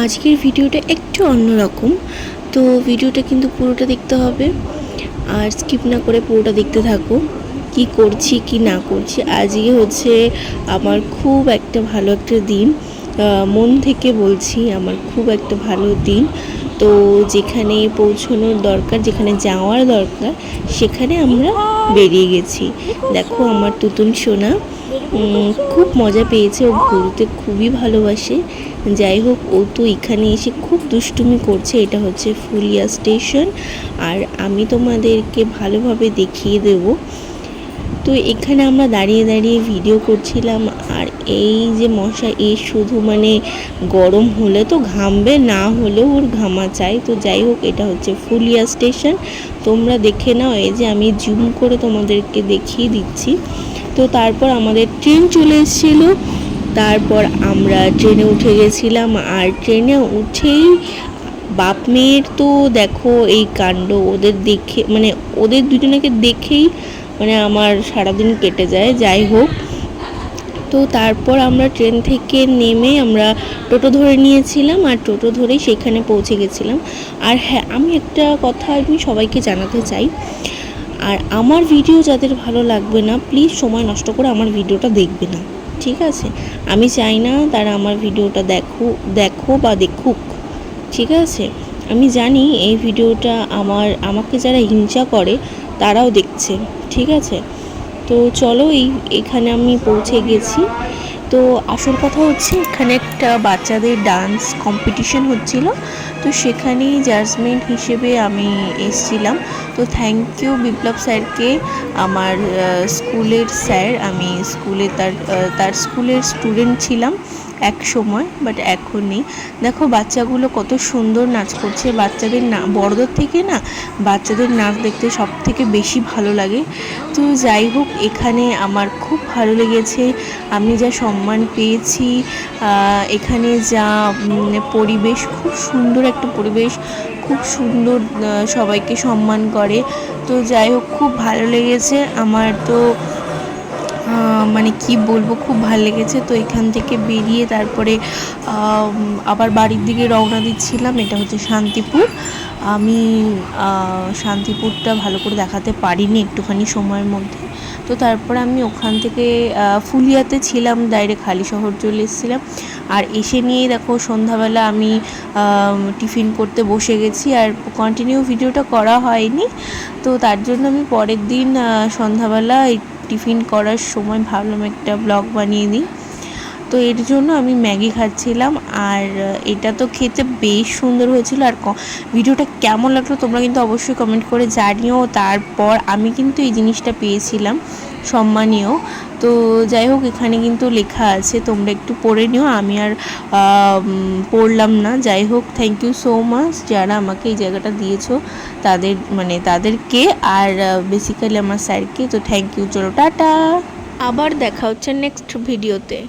আজকের ভিডিওটা একটু অন্যরকম। তো ভিডিওটা কিন্তু পুরোটা দেখতে হবে আর স্কিপ না করে পুরোটা দেখতে থাকো। কি করছি কি না করছি, আজকে হচ্ছে আমার খুব একটা ভালো একটা দিন। মন থেকে বলছি, আমার খুব একটা ভালো দিন। তো যেখানে পৌঁছানোর দরকার, যেখানে যাওয়ার দরকার, সেখানে আমরা বেরিয়ে গেছি। দেখো আমার তুতুন সোনা খুব মজা পেয়েছে, ও ঘুরতে খুবই ভালোবাসে। যাই হোক, ও তো এখানে এসে খুব দুষ্টুমি করছে। এটা হচ্ছে ফুলিয়া স্টেশন, আর আমি তোমাদেরকে ভালোভাবে দেখিয়ে দেব। তো এখানে আমরা দাঁড়িয়ে দাঁড়িয়ে ভিডিও করছিলাম, আর এই যে মশা, এই শুধু গরম হলে তো ঘামবে, না হলেও ওর ঘামা চাই। তো যাই হোক, এটা হচ্ছে ফুলিয়া স্টেশন, তোমরা দেখে নাও। এই যে আমি জুম করে তোমাদেরকে দেখিয়ে দিচ্ছি। তো তারপর আমাদের ট্রেন চলে এসেছিলো। তারপর আমরা ট্রেনে উঠে গেছিলাম, আর ট্রেনে উঠেই বাপ মেয়ের তো দেখো এই কাণ্ড, ওদের দেখে ওদের দুজনকে দেখেই আমার সারাদিন কেটে যায়। যাই হোক, তো তারপর আমরা ট্রেন থেকে নেমে আমরা টোটো ধরে নিয়েছিলাম, আর টোটো ধরেই সেখানে পৌঁছে গেছিলাম। আর হ্যাঁ, আমি একটা কথা আমি সবাইকে জানাতে চাই, আর আমার ভিডিও যাদের ভালো লাগবে না, প্লিজ সময় নষ্ট করে আমার ভিডিওটা দেখবে না, ঠিক আছে? আমি চাই না তারা আমার ভিডিওটা দেখো বা দেখুক, ঠিক আছে? আমি জানি এই ভিডিওটা আমাকে যারা হিংসা করে তারাও দেখছে, ঠিক আছে? তো চলো, এখানে আমি পৌঁছে গেছি। তো আসল কথা হচ্ছে, এখানে একটা বাচ্চাদের ডান্স কম্পিটিশন হচ্ছিল, তো সেখানেই জাজমেন্ট হিসেবে আমি এসেছিলাম। তো থ্যাংক ইউ বিপ্লব স্যারকে, আমার স্কুলের স্যার। আমি স্কুলে তার স্কুলের স্টুডেন্ট ছিলাম এক সময়, বাট এখন নেই। দেখো বাচ্চাগুলো কত সুন্দর নাচ করছে। বাচ্চাদের না, বড়দের থেকে না বাচ্চাদের নাচ দেখতে সব থেকে বেশি ভালো লাগে। তো যাই হোক, এখানে আমার খুব ভালো লেগেছে। আমি যা সম্মান পেয়েছি, এখানে যা পরিবেশ, খুব সুন্দর একটা পরিবেশ, খুব সুন্দর, সবাইকে সম্মান করে। তো যাই হোক, খুব ভালো লেগেছে আমার। তো কি বলবো, খুব ভালো লেগেছে। তো এখান থেকে বেরিয়ে তারপরে আবার বাড়ির দিকে রওনা দিচ্ছিলাম। এটা হচ্ছে শান্তিপুর। আমি শান্তিপুরটা ভালো করে দেখাতে পারিনি একটুখানি সময়ের মধ্যে। তো তারপরে আমি ওখান থেকে ফুলিয়াতে ছিলাম, ডাইরেক্ট হালিশহর চলে এসেছিলাম। আর এসে নিয়েই দেখো সন্ধ্যাবেলা আমি টিফিন করতে বসে গেছি, আর কন্টিনিউ ভিডিওটা করা হয়নি। তো তার জন্য আমি পরের দিন সন্ধ্যাবেলা টিফিন করার সময় ভাবলাম একটা ব্লগ বানিয়ে দিই। তো এর জন্য আমি ম্যাগি খাচ্ছিলাম, আর এটা তো খেতে বেশ সুন্দর হয়েছিল। আর ভিডিওটা কেমন লাগলো তোমরা কিন্তু অবশ্যই কমেন্ট করে জানিও। তারপর আমি কিন্তু এই জিনিসটা পেয়েছিলাম সম্মানীয়। তো যাই হোক, এখানে কিন্তু লেখা আছে, তোমরা একটু পড়ে নিও, আমি আর পড়লাম না। যাই হোক, থ্যাংক ইউ সো মাচ যারা আমাকে এই জায়গাটা দিয়েছো, তাদেরকে, আর বেসিক্যালি আমার স্যারকে। তো থ্যাংক ইউ, চলো টাটা, আবার দেখা হচ্ছে নেক্সট ভিডিওতে।